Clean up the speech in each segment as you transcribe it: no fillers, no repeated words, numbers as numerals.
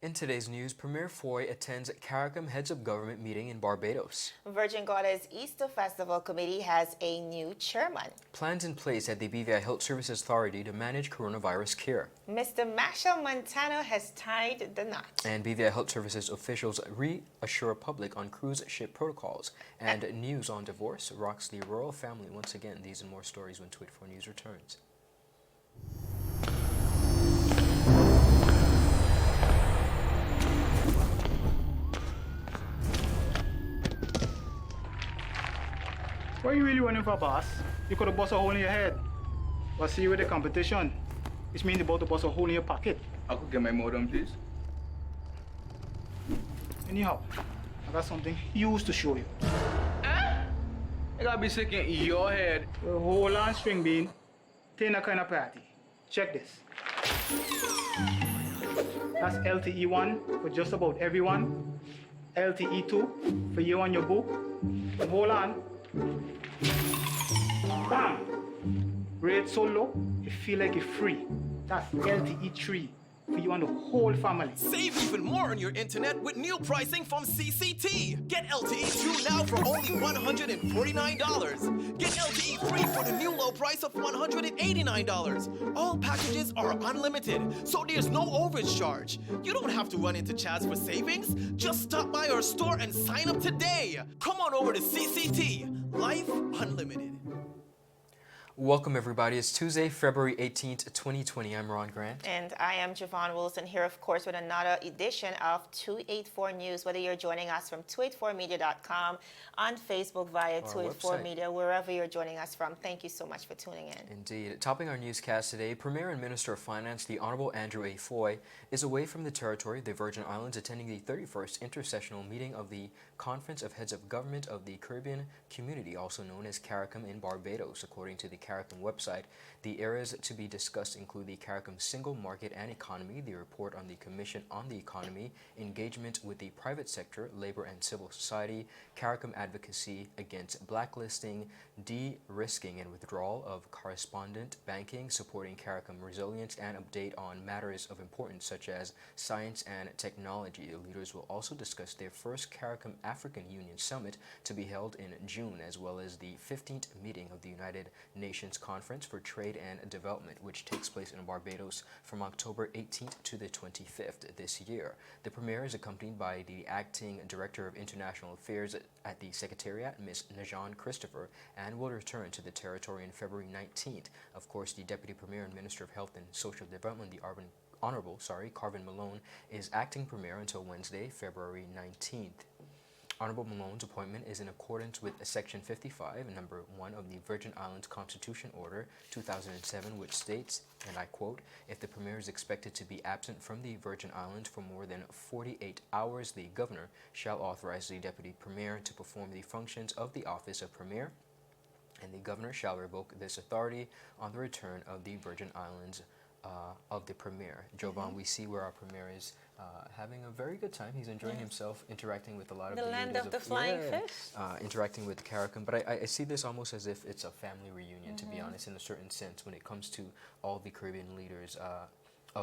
In today's news, Premier Foy attends CARICOM Heads of Government meeting in Barbados. Virgin Gorda's Easter Festival Committee has a new chairman. Plans in place at the BVI Health Services Authority to manage coronavirus care. Mr. Machel Montano has tied the knot. And BVI Health Services officials reassure public on cruise ship protocols. And news on divorce rocks the royal family once again. These and more stories when 284 News returns. What are you really running for, boss? You could have bust a hole in your head. But see with the competition, which means about to bust a hole in your pocket. I could get my modem, please. Anyhow, I got something huge to show you. I gotta be sick in your head. The whole on string bean, Tina kind of party. Check this. That's LTE1 for just about everyone. LTE2 for you and your boo. And hold on. Bam! Rate so low, you feel like you're free. That's LTE3 for you and the whole family. Save even more on your internet with new pricing from CCT. Get LTE 2 now for only $149. Get LTE 3 for the new low price of $189. All packages are unlimited, so there's no overage charge. You don't have to run into Chaz for savings. Just stop by our store and sign up today. Come on over to CCT. Life Unlimited. Welcome everybody. It's Tuesday, February 18th, 2020. I'm Ron Grant. And I am Javon Wilson here, of course, with another edition of 284 News. Whether you're joining us from 284media.com, on Facebook via 284 Media, wherever you're joining us from, thank you so much for tuning in. Indeed. Topping our newscast today, Premier and Minister of Finance, the Honorable Andrew A. Foy, is away from the territory of the Virgin Islands, attending the 31st intersessional meeting of the Conference of Heads of Government of the Caribbean Community, also known as CARICOM, in Barbados. According to the CARICOM website, the areas to be discussed include the CARICOM Single Market and Economy, the report on the Commission on the Economy, engagement with the private sector, labor and civil society, CARICOM advocacy against blacklisting, de-risking and withdrawal of correspondent banking, supporting CARICOM resilience, and update on matters of importance such as science and technology. The leaders will also discuss their first CARICOM African Union Summit to be held in June, as well as the 15th meeting of the United Nations Conference for Trade and Development, which takes place in Barbados from October 18th to the 25th this year. The Premier is accompanied by the Acting Director of International Affairs at the Secretariat, Ms. Najan Christopher, and will return to the territory on February 19th. Of course, the Deputy Premier and Minister of Health and Social Development, the Honorable Carvin Malone, is acting Premier until Wednesday, February 19th. Honorable Malone's appointment is in accordance with Section 55, number 1 of the Virgin Islands Constitution Order 2007, which states, and I quote, "If the Premier is expected to be absent from the Virgin Islands for more than 48 hours, the Governor shall authorize the Deputy Premier to perform the functions of the office of Premier, and the Governor shall revoke this authority on the return of the Virgin Islands of the Premier." Jovan, we see where our Premier is having a very good time. He's enjoying himself, interacting with a lot of the land leaders of the flying fish. Interacting with CARICOM. But I see this almost as if it's a family reunion, to be honest, in a certain sense, when it comes to all the Caribbean leaders,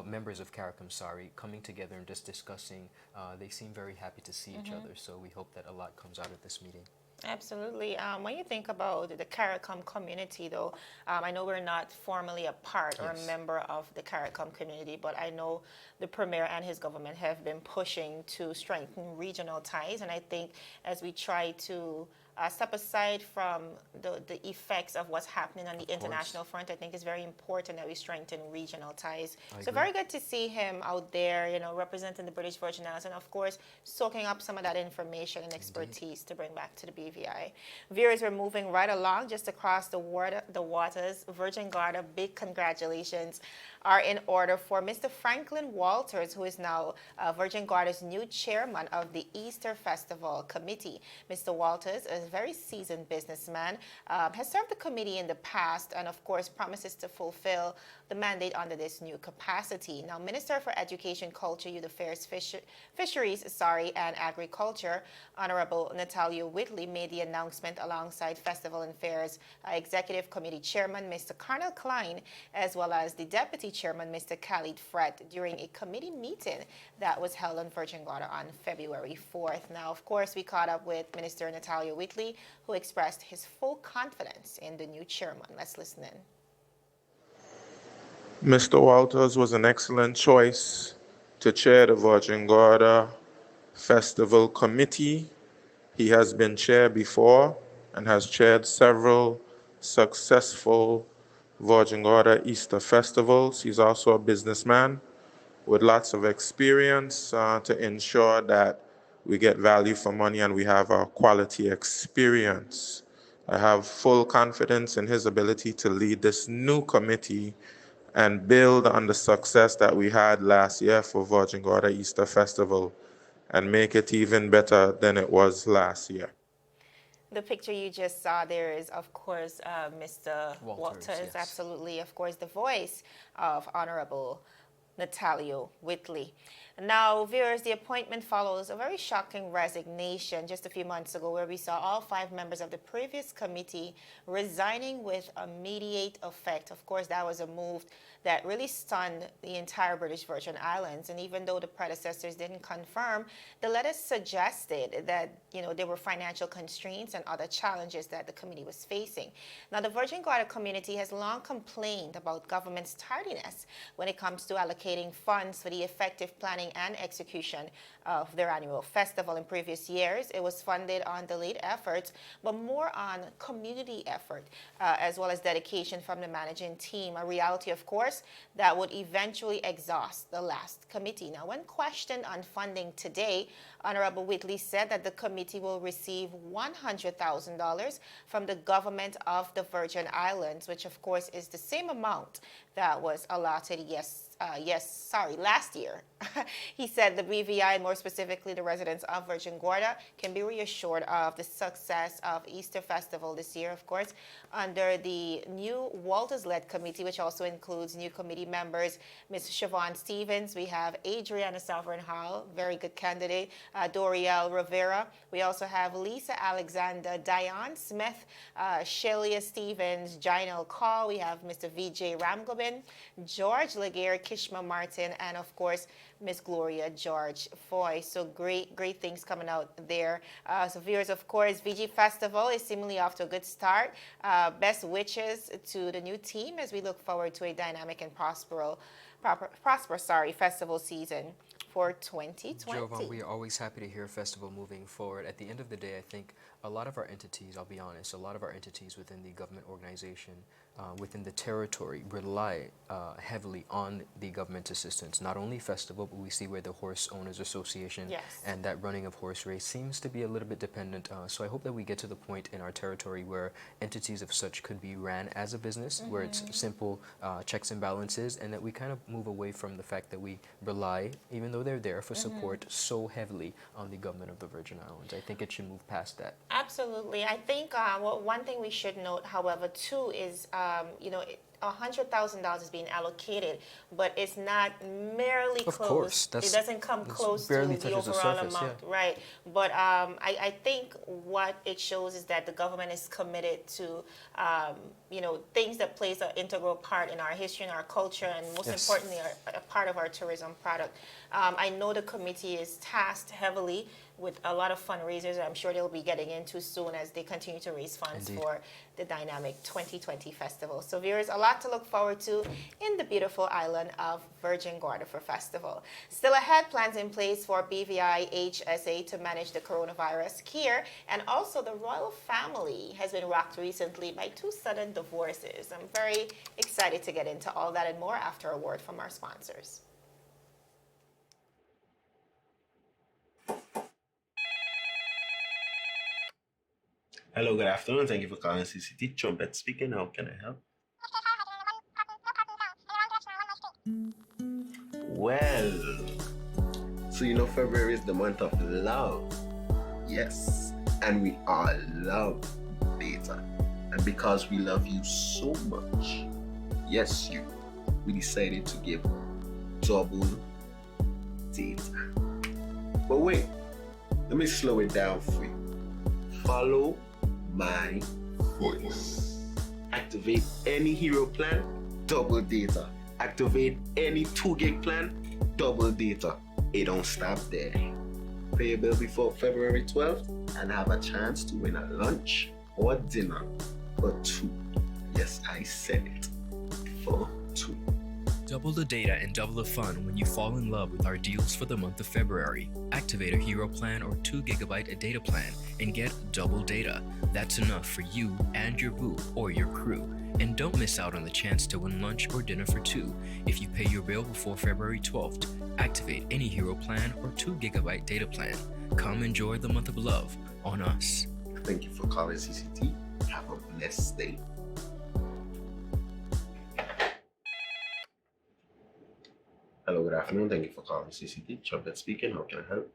members of CARICOM, coming together and just discussing. They seem very happy to see each other, so we hope that a lot comes out of this meeting. Absolutely. When you think about the CARICOM community, though, I know we're not formally a part or a member of the CARICOM community, but I know the Premier and his government have been pushing to strengthen regional ties, and I think as we try to step aside from the effects of what's happening on the international front, I think it's very important that we strengthen regional ties. So very good to see him out there, representing the British Virgin Islands, and of course, soaking up some of that information and expertise to bring back to the BVI. Viewers, we're moving right along just across the waters. Virgin Gorda, big congratulations are in order for Mr. Franklin Walters, who is now Virgin Gorda's new chairman of the Easter Festival Committee. Mr. Walters Islands, very seasoned businessman, has served the committee in the past and, of course, promises to fulfill the mandate under this new capacity. Now, Minister for Education, Culture, Youth Affairs, Fisheries, and Agriculture, Honorable Natalia Whitley, made the announcement alongside Festival and Fairs Executive Committee Chairman, Mr. Colonel Klein, as well as the Deputy Chairman, Mr. Khalid Fred, during a committee meeting that was held on Virgin Gorda on February 4th. Now, of course, we caught up with Minister Natalia Whitley, who expressed his full confidence in the new chairman. Let's listen in. Mr. Walters was an excellent choice to chair the Virgin Gorda Festival Committee. He has been chair before and has chaired several successful Virgin Gorda Easter festivals. He's also a businessman with lots of experience to ensure that we get value for money and we have a quality experience. I have full confidence in his ability to lead this new committee and build on the success that we had last year for Virgin Gorda Easter Festival and make it even better than it was last year. The picture you just saw there is, of course, Mr. Walters, yes. Absolutely, of course, the voice of Honorable Natalia Whitley. Now, viewers, the appointment follows a very shocking resignation just a few months ago where we saw all 5 members of the previous committee resigning with immediate effect. Of course, that was a move that really stunned the entire British Virgin Islands. And even though the predecessors didn't confirm, the letter suggested that, there were financial constraints and other challenges that the committee was facing. Now, the Virgin Gorda community has long complained about government's tardiness when it comes to allocating funds for the effective planning and execution of their annual festival. In previous years, it was funded on delayed efforts, but more on community effort, as well as dedication from the managing team. A reality, of course, that would eventually exhaust the last committee. Now, when questioned on funding today, Honorable Whitley said that the committee will receive $100,000 from the government of the Virgin Islands, which of course is the same amount that was allotted last year. He said the BVI, more specifically the residents of Virgin Gorda, can be reassured of the success of Easter Festival this year, of course, under the new Walters-led committee, which also includes new committee members, Ms. Siobhan Stevens. We have Adriana Sovereign Hall, very good candidate, Doriel Rivera. We also have Lisa Alexander, Diane Smith, Shelia Stevens, Jinal Call. We have Mr. VJ Ramgobin, George Laguerre, Kishma Martin, and of course, Miss Gloria George Foy. So great things coming out there. So viewers, of course, VG Festival is seemingly off to a good start. Best wishes to the new team as we look forward to a dynamic and prosperous festival season for 2020. Jovan, we are always happy to hear festival moving forward. At the end of the day, I think a lot of our entities, I'll be honest, a lot of our entities within the government organization, within the territory, rely heavily on the government assistance. Not only festival, but we see where the Horse Owners Association and that running of horse race seems to be a little bit dependent. So I hope that we get to the point in our territory where entities of such could be ran as a business, where it's simple checks and balances, and that we kind of move away from the fact that we rely, even though they're there for support, so heavily on the government of the Virgin Islands. I think it should move past that. Absolutely. I think one thing we should note, however, too, is $100,000 is being allocated, but it's not merely close. Of course, it doesn't come close to the overall amount, right? But I think what it shows is that the government is committed to, things that plays an integral part in our history and our culture, and most importantly, a part of our tourism product. I know the committee is tasked heavily with a lot of fundraisers I'm sure they'll be getting into soon as they continue to raise funds for the dynamic 2020 festival. So viewers, a lot to look forward to in the beautiful island of Virgin Gorda for festival. Still ahead, plans in place for BVI HSA to manage the coronavirus here, and also the royal family has been rocked recently by 2 sudden divorces. I'm very excited to get into all that and more after a word from our sponsors. Hello, good afternoon. Thank you for calling CCT. Trumpet speaking. How can I help? Well, so February is the month of love. Yes. and we all love data. And because we love you so much, yes, we decided to give double data. But wait, let me slow it down for you. Follow my voice. Activate any hero plan, double data. Activate any 2 gig plan, double data. It don't stop there. Pay your bill before February 12th and have a chance to win a lunch or dinner for 2. Yes, I said it. For 2. Double the data and double the fun when you fall in love with our deals for the month of February. Activate a hero plan or 2 gigabyte data plan and get double data. That's enough for you and your boo or your crew. And don't miss out on the chance to win lunch or dinner for 2 if you pay your bill before February 12th. Activate any hero plan or 2 gigabyte data plan. Come enjoy the month of love on us. Thank you for calling CCT. Have a blessed day. Hello, good afternoon. Thank you for calling CCT. Trumpet speaking. How can I help?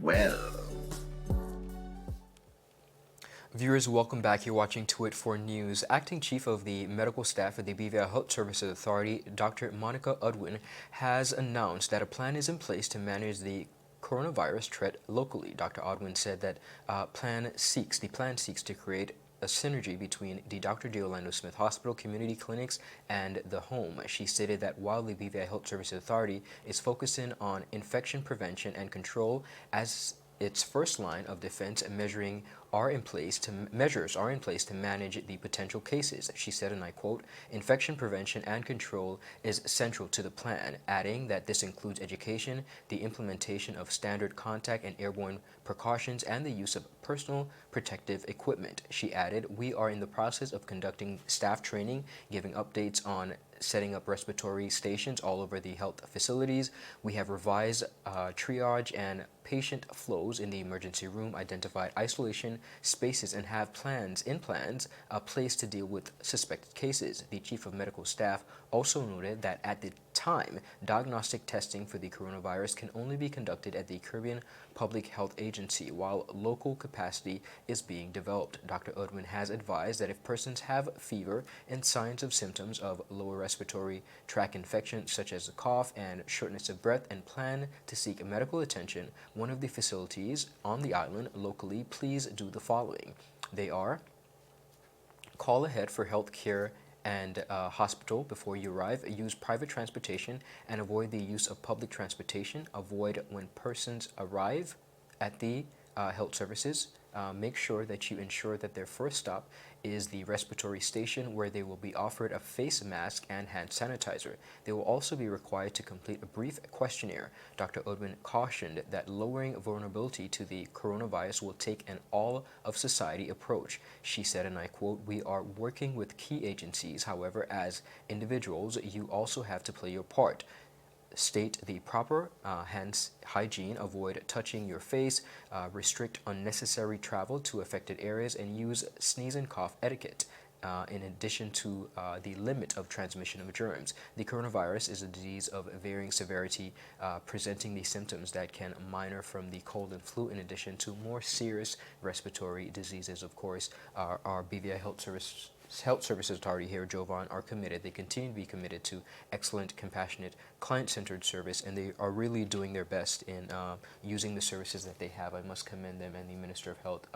Well, Viewers, welcome back. You're watching To It For News. Acting Chief of the Medical Staff at the BVI Health Services Authority, Dr. Monica Udwin, has announced that a plan is in place to manage the coronavirus threat locally. Dr. Udwin said that the plan seeks to create a synergy between the Dr. D. Orlando Smith Hospital, community clinics, and the home. She stated that while the BVI Health Services Authority is focusing on infection prevention and control as its first line of defense, measures are in place to manage the potential cases. She said, and I quote, "Infection prevention and control is central to the plan," adding that this includes education, the implementation of standard contact and airborne precautions, and the use of personal protective equipment. She added, "We are in the process of conducting staff training, giving updates on setting up respiratory stations all over the health facilities. We have revised triage and patient flows in the emergency room, identified isolation spaces, and have plans placed to deal with suspected cases." The Chief of Medical Staff also noted that at the time, diagnostic testing for the coronavirus can only be conducted at the Caribbean Public Health Agency, while local capacity is being developed. Dr. Udwin has advised that if persons have fever and signs of symptoms of lower respiratory tract infection, such as a cough and shortness of breath, and plan to seek medical attention, one of the facilities on the island locally, please do the following. They are: call ahead for health care and hospital before you arrive. Use private transportation and avoid the use of public transportation. Avoid when persons arrive at the health services. Make sure that you ensure that their first stop is the respiratory station, where they will be offered a face mask and hand sanitizer. They will also be required to complete a brief questionnaire. Dr. Udwin cautioned that lowering vulnerability to the coronavirus will take an all-of-society approach. She said, and I quote, "We are working with key agencies. However, as individuals, you also have to play your part. State the proper hand hygiene, avoid touching your face, restrict unnecessary travel to affected areas, and use sneeze and cough etiquette. In addition to the limit of transmission of germs. The coronavirus is a disease of varying severity, presenting the symptoms that can minor from the cold and flu, in addition to more serious respiratory diseases." Of course, our BVI Health Services Authority here, Jovan, are committed. They continue to be committed to excellent, compassionate, client-centered service, and they are really doing their best in using the services that they have. I must commend them and the Minister of Health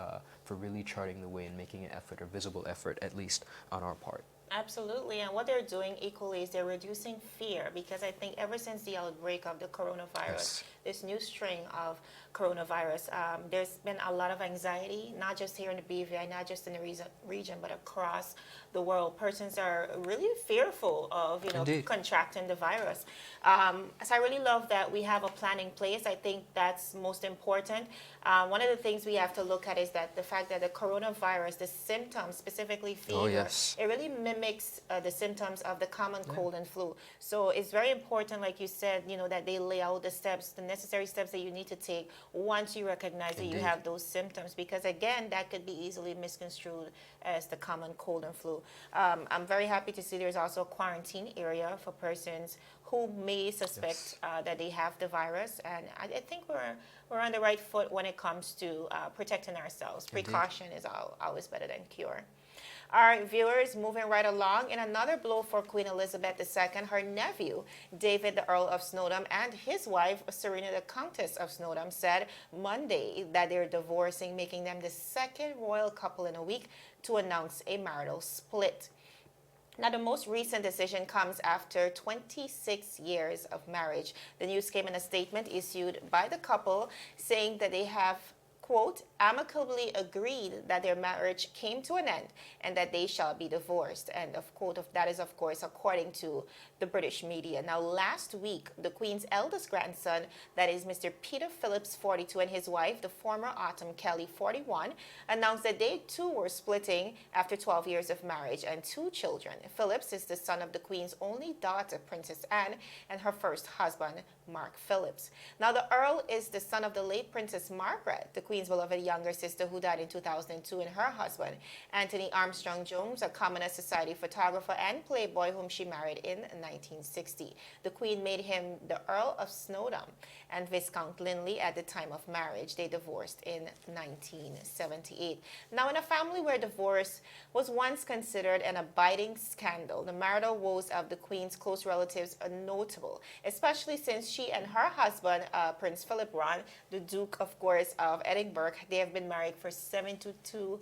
for really charting the way and making an effort, a visible effort, at least on our part. Absolutely, and what they're doing equally is they're reducing fear, because I think ever since the outbreak of the coronavirus, this new strain of coronavirus, there's been a lot of anxiety, not just here in the BVI, not just in the region, but across the world. Persons are really fearful of, Indeed. contracting the virus. So I really love that we have a plan in place. I think that's most important. One of the things we have to look at is that the fact that the coronavirus, the symptoms, specifically fever, Oh, yes. it really mimics mimics the symptoms of the common cold and flu. So it's very important, like you said, that they lay out the steps, the necessary steps that you need to take once you recognize that you have those symptoms, because again, that could be easily misconstrued as the common cold and flu. I'm very happy to see there's also a quarantine area for persons who may suspect that they have the virus, and I think we're on the right foot when it comes to protecting ourselves. Precaution is always better than cure. All right, viewers, moving right along. In another blow for Queen Elizabeth II, her nephew, David, the Earl of Snowdon, and his wife, Serena, the Countess of Snowdon, said Monday that they're divorcing, making them the second royal couple in a week to announce a marital split. Now, the most recent decision comes after 26 years of marriage. The news came in a statement issued by the couple saying that they have, quote, amicably agreed that their marriage came to an end and that they shall be divorced. And of quote, that is, of course, according to the British media. Now, last week, the Queen's eldest grandson, that is Mr. Peter Phillips, 42, and his wife, the former Autumn Kelly, 41, announced that they too were splitting after 12 years of marriage and 2 children. Phillips is the son of the Queen's only daughter, Princess Anne, and her first husband, Mark Phillips. Now, the Earl is the son of the late Princess Margaret, the Queen's beloved younger sister who died in 2002, and her husband, Anthony Armstrong Jones, a Commonwealth Society photographer and playboy whom she married in 1960. The Queen made him the Earl of Snowdon and Viscount Linley at the time of marriage. They divorced in 1978. Now, in a family where divorce was once considered an abiding scandal, the marital woes of the Queen's close relatives are notable, especially since she and her husband, Prince Philip Ron, the Duke, of course, of Edinburgh, they have been married for 72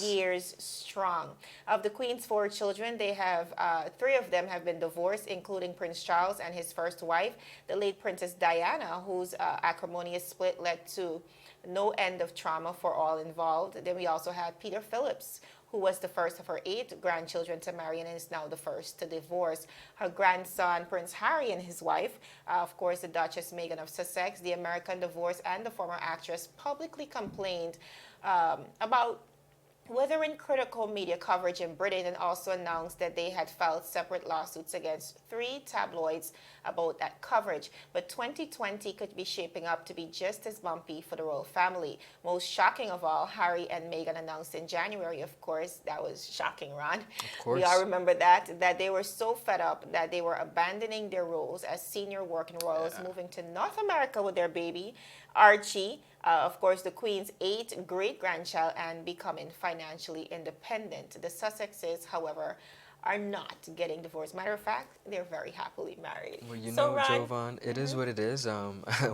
years strong. Of the Queen's 4 children, they have 3 of them have been divorced, including Prince Charles and his first wife, the late Princess Diana, whose acrimonious split led to no end of trauma for all involved. Then we also had Peter Phillips, who was the first of her 8 grandchildren to marry and is now the first to divorce. Her grandson, Prince Harry, and his wife, of course, the Duchess Meghan of Sussex, the American divorce, and the former actress publicly complained about weathering critical media coverage in Britain, and also announced that they had filed separate lawsuits against 3 tabloids about that coverage. But 2020 could be shaping up to be just as bumpy for the royal family. Most shocking of all, Harry and Meghan announced in January, of course, that was shocking, Ron. Of course. We all remember that they were so fed up that they were abandoning their roles as senior working royals, moving to North America with their baby, Archie, of course, the Queen's 8th great-grandchild, and becoming financially independent. The Sussexes, however, are not getting divorced. Matter of fact, they're very happily married. Well, you so, know, Ron, Jovan, it is what it is.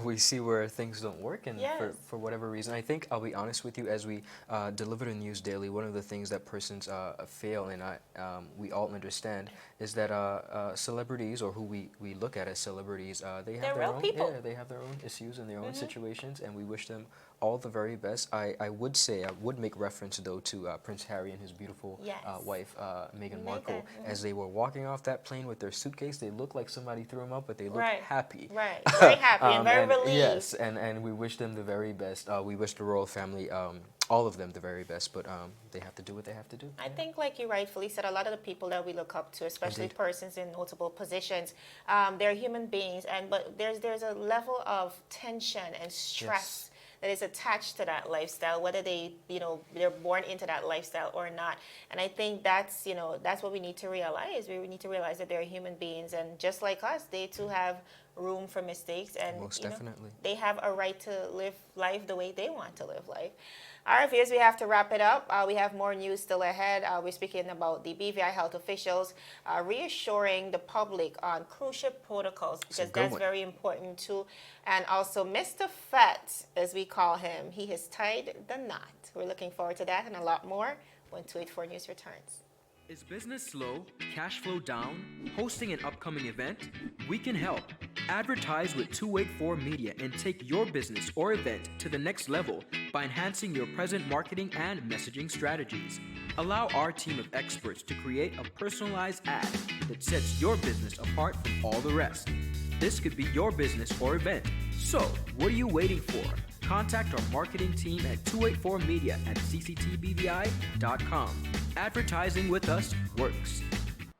We see where things don't work, and for whatever reason, I think I'll be honest with you. As we deliver the news daily, one of the things that persons fail, and we all understand, is that celebrities, or who we look at as celebrities, they have They're their real own people. they have their own issues and their own situations, and we wish them all the very best. I would say, I would make reference though to Prince Harry and his beautiful wife, Meghan Markle. As they were walking off that plane with their suitcase, they looked like somebody threw them up, but they looked happy. Right, very happy and very relieved. Yes, and we wish them the very best. We wish the royal family, all of them, the very best, but they have to do what they have to do. I think, like you rightfully said, a lot of the people that we look up to, especially persons in notable positions, they're human beings, but there's a level of tension and stress that is attached to that lifestyle, whether they're born into that lifestyle or not. And I think that's what we need to realize. We need to realize that they're human beings, and just like us, they too have room for mistakes, and Most definitely. They have a right to live life the way they want to live life. All right, viewers, we have to wrap it up. We have more news still ahead. We're speaking about the BVI health officials reassuring the public on cruise ship protocols, because that's very important too. And also Mr. Fat, as we call him, he has tied the knot. We're looking forward to that and a lot more when 284 News returns. Is business slow, cash flow down, hosting an upcoming event? We can help. Advertise with 284 Media and take your business or event to the next level by enhancing your present marketing and messaging strategies. Allow our team of experts to create a personalized ad that sets your business apart from all the rest. This could be your business or event. So, what are you waiting for? Contact our marketing team at 284media@cctbvi.com. Advertising with us works.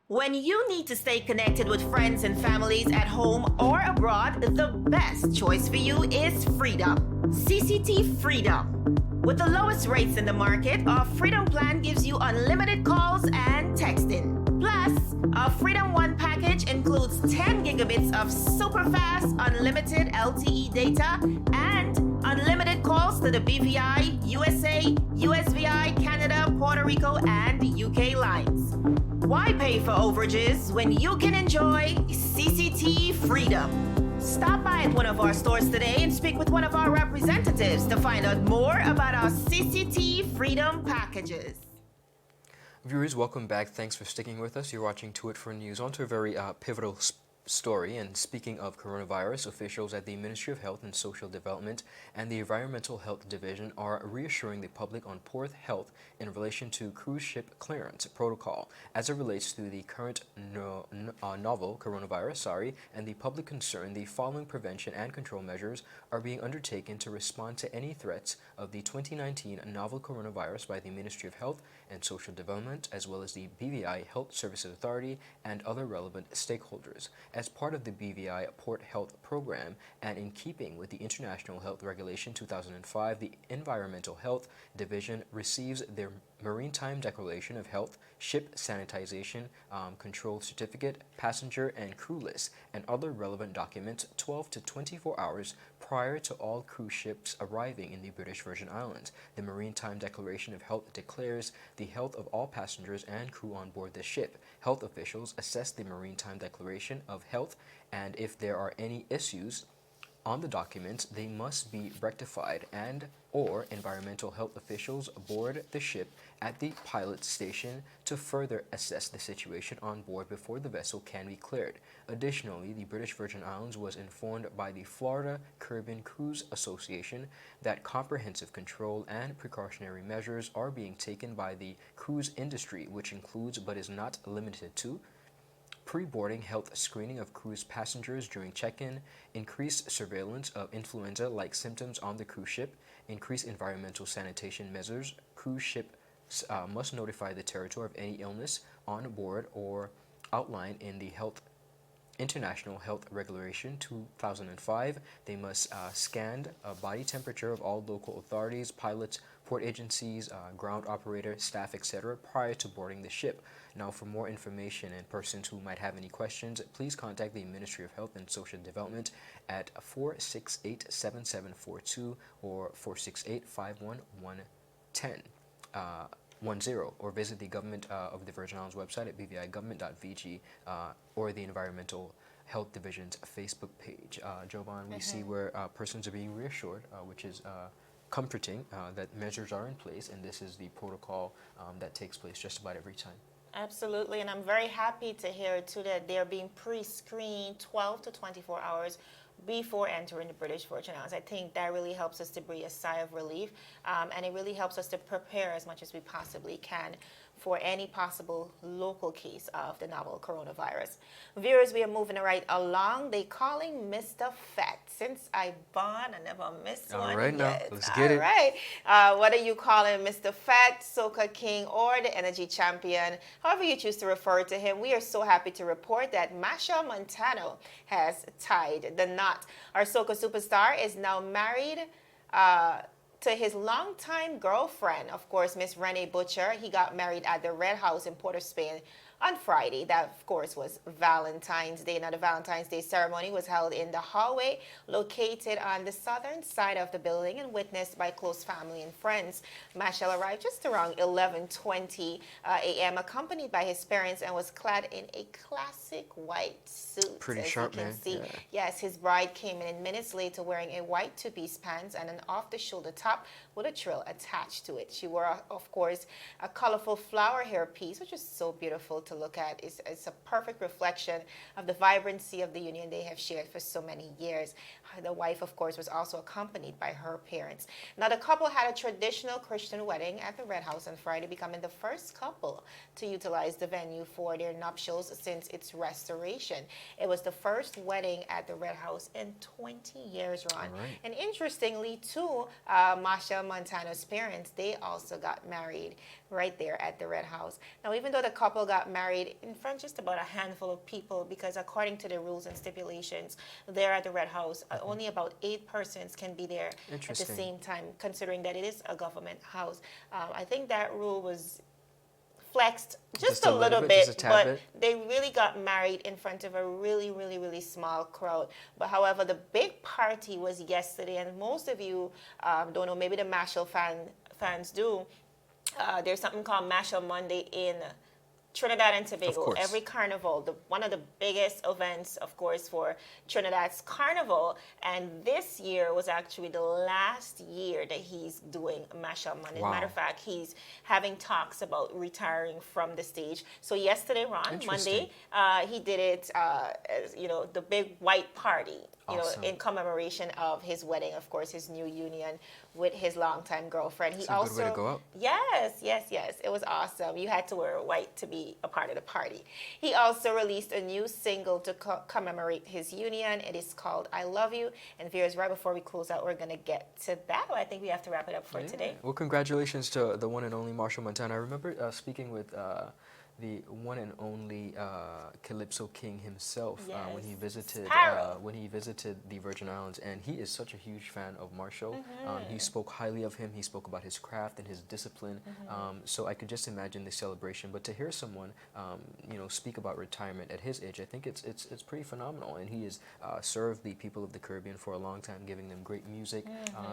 When you need to stay connected with friends and families at home or abroad, the best choice for you is Freedom. CCT Freedom. With the lowest rates in the market, our Freedom plan gives you unlimited calls and texting. Plus, our Freedom One package includes 10 gigabits of super fast, unlimited LTE data and unlimited calls to the BVI, USA, USVI, Canada, Puerto Rico, and UK lines. Why pay for overages when you can enjoy CCT Freedom? Stop by at one of our stores today and speak with one of our representatives to find out more about our CCT Freedom packages. Viewers, welcome back. Thanks for sticking with us. You're watching To It For News. On to a very pivotal story. And speaking of coronavirus, officials at the Ministry of Health and Social Development and the Environmental Health Division are reassuring the public on poor health in relation to cruise ship clearance protocol as it relates to the current novel coronavirus, and the public concern. The following prevention and control measures are being undertaken to respond to any threats of the 2019 novel coronavirus by the Ministry of Health and Social Development, as well as the BVI Health Services Authority and other relevant stakeholders. As part of the BVI Port Health Program and in keeping with the International Health Regulation 2005, the Environmental Health Division receives their Maritime Declaration of Health, Ship Sanitization Control Certificate, Passenger and Crew List, and other relevant documents 12 to 24 hours prior to all cruise ships arriving in the British Virgin Islands. The Maritime Declaration of Health declares the health of all passengers and crew on board the ship. Health officials assess the Maritime Declaration of Health, and if there are any issues on the documents, they must be rectified, and or environmental health officials board the ship at the pilot station to further assess the situation on board before the vessel can be cleared. Additionally, the British Virgin Islands was informed by the Florida Caribbean Cruise Association that comprehensive control and precautionary measures are being taken by the cruise industry, which includes but is not limited to pre-boarding health screening of cruise passengers during check-in, increased surveillance of influenza-like symptoms on the cruise ship, increased environmental sanitation measures. Cruise ship must notify the territory of any illness on board or outlined in the International Health Regulation 2005. They must scan body temperature of all local authorities, pilots, port agencies, ground operator, staff, etc. prior to boarding the ship. Now, for more information and persons who might have any questions, please contact the Ministry of Health and Social Development at 468-7742 or 468-51110. 10, or visit the Government of the Virgin Islands website at bvigovernment.vg or the Environmental Health Division's Facebook page. Jovan, we see where persons are being reassured, which is comforting that measures are in place, and this is the protocol that takes place just about every time. Absolutely, and I'm very happy to hear too that they're being pre-screened 12 to 24 hours before entering the British Virgin Islands. I think that really helps us to breathe a sigh of relief, and it really helps us to prepare as much as we possibly can for any possible local case of the novel coronavirus. Viewers, we are moving right along. They calling Mr. Fat. Since I born, I never missed one. All right, now, yet. let's get it. All right. What are you calling Mr. Fat, Soca King, or the Energy Champion? However you choose to refer to him, we are so happy to report that Machel Montano has tied the knot. Our Soca superstar is now married to his longtime girlfriend, of course, Miss Renee Butcher. He got married at the Red House in Port of Spain on Friday. That, of course, was Valentine's Day. Now, the Valentine's Day ceremony was held in the hallway located on the southern side of the building and witnessed by close family and friends. Machel arrived just around 11:20 a.m., accompanied by his parents, and was clad in a classic white suit. Pretty as sharp, you can man. see. Yeah. Yes, his bride came in minutes later wearing a white two-piece pants and an off-the-shoulder top with a trill attached to it. She wore, of course, a colorful flower hairpiece, which is so beautiful to look at. It's a perfect reflection of the vibrancy of the union they have shared for so many years. The wife, of course, was also accompanied by her parents. Now, the couple had a traditional Christian wedding at the Red House on Friday, becoming the first couple to utilize the venue for their nuptials since its restoration. It was the first wedding at the Red House in 20 years, Ron. All right. And interestingly, too, Machel Montano's parents, they also got married right there at the Red House. Now, even though the couple got married in front of just about a handful of people, because according to the rules and stipulations there at the Red House, only about 8 persons can be there at the Interesting. same time, considering that it is a government house. I think that rule was flexed just a little bit, just a tad but bit. they really got married in front of a really, really, really small crowd. But however, the big party was yesterday, and most of you don't know, maybe the Machel fans do. There's something called Machel Monday in Trinidad and Tobago. course. Every carnival, one of the biggest events, of course, for Trinidad's carnival. And this year was actually the last year that he's doing Machel Monday. Wow. As a matter of fact, he's having talks about retiring from the stage. So yesterday, Ron, Interesting. Monday, he did it as, the big white party, Awesome. in commemoration of his wedding, of course, his new union with his longtime girlfriend. He It's a good way to go out. Yes. It was awesome. You had to wear white to be a part of the party. He also released a new single to commemorate his union. It is called I Love You. And viewers, right before we close out, we're going to get to that. I think we have to wrap it up for today. Well, congratulations to the one and only Machel Montano. I remember speaking with the one and only Calypso King himself when he visited the Virgin Islands, and he is such a huge fan of Machel. He spoke highly of him. He spoke about his craft and his discipline. So I could just imagine the celebration. But to hear someone, speak about retirement at his age, I think it's pretty phenomenal. And he has served the people of the Caribbean for a long time, giving them great music.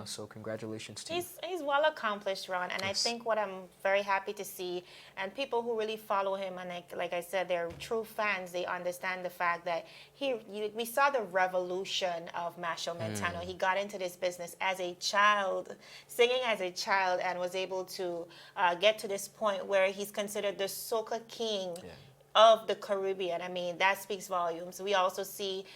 So congratulations to you. He's well accomplished, Ron, and I think what I'm very happy to see, and people who really follow him, and like I said, they're true fans. They understand the fact that we saw the revolution of Machel Montano. He got into this business as a child, singing as a child, and was able to get to this point where he's considered the soca king of the Caribbean. I mean, that speaks volumes. We also see,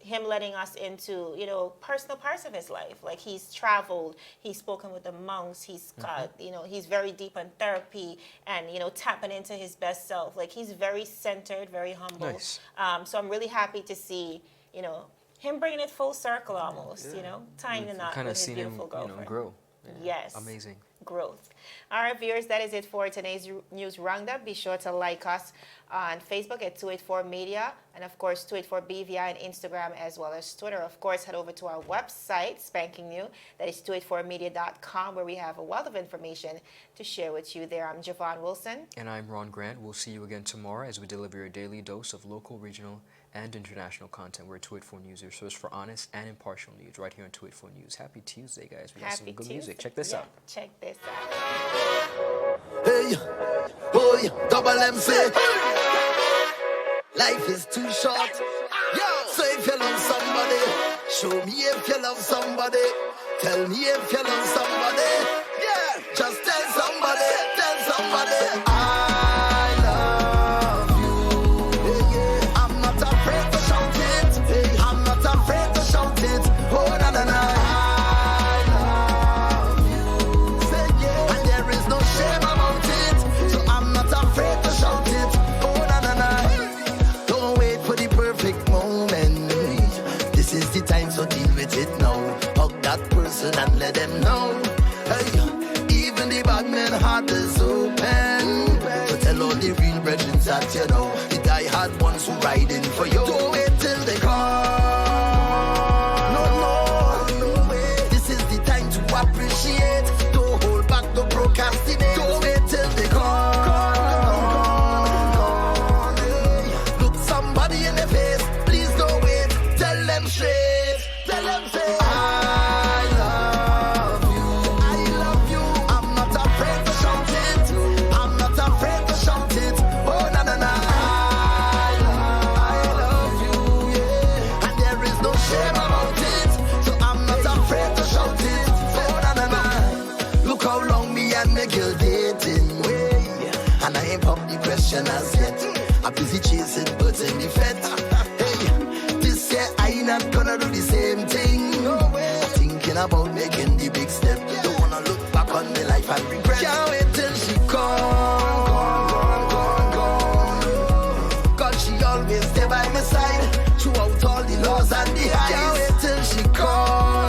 him letting us into, personal parts of his life. Like he's traveled, he's spoken with the monks, he's got, he's very deep in therapy and, tapping into his best self. Like he's very centered, very humble. Nice. So I'm really happy to see, him bringing it full circle almost, tying the knot Kind with of his seen him, beautiful girlfriend. grow. Yes. Amazing. Growth. All right, viewers, that is it for today's news roundup. Be sure to like us on Facebook at 284 Media, and of course 284BVI on Instagram as well as Twitter. Of course, head over to our website, spanking new, that is 284media.com, where we have a wealth of information to share with you there. I'm Javon Wilson. And I'm Ron Grant. We'll see you again tomorrow as we deliver your daily dose of local, regional, and international content. We're 284 News, your source for honest and impartial news, right here on 284 News. Happy Tuesday, guys. We got some good music. Check this out. Check this out. Hey, boy, double MC. Life is too short. So if you love somebody, show me if you love somebody. Tell me if you love somebody. Yeah, just tell somebody. I love you. Yeah. I'm not afraid to shout it. Hey, I'm not afraid to shout it. Oh, na na na. I love you. Say yeah. And there is no shame about it. So I'm not afraid to shout it. Oh, na na na. Don't wait for the perfect moment. This is the time, so deal with it now. Hug that person and let them know. Hey, even the bad man heart is open. So tell all the real brethren that you know the die-hard ones who riding for you. Don't wait till they come. No way. This is the time to appreciate. Don't hold back, don't procrastinate. Don't wait till they come. Look somebody in the face. Please don't wait. Tell them straight. Tell them say I love you. I'm not afraid to shout it. I'm not afraid to shout it. Oh na na na. I love you, yeah. And there is no shame about it. So I'm not afraid to shout it. Oh na na na. Look how long me and my girl dating. And I ain't popped the question as yet. I'm busy chasing birds in the fed. Hey, this year I ain't not gonna do the same thing. I'm thinking about making the big step. Don't wanna look back on my life and regret. Can't wait till she gone. Cause she always stay by my side throughout all the lows and the highs. Can't wait till she gone.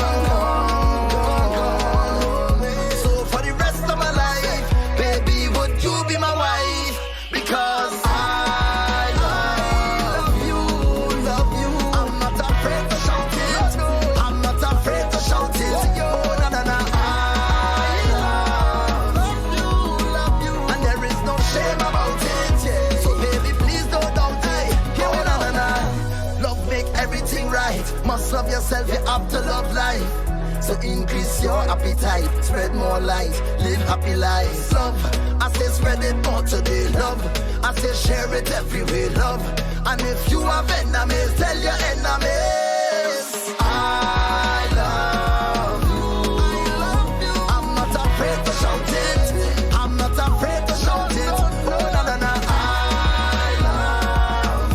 yourself, you have to love life. So increase your appetite, spread more light, live happy lives. Love, I say spread it more today. Love, I say share it everywhere. Love, and if you have enemies, tell your enemies I love you. I'm not afraid to shout it. I'm not afraid to shout it. No, no, no, no. I love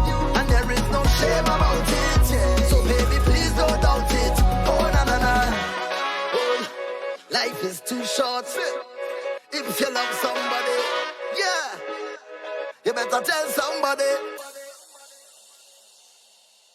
you, and there is no shame about it. So baby, please don't doubt it. Life is too short. If you love somebody, yeah, you better tell somebody.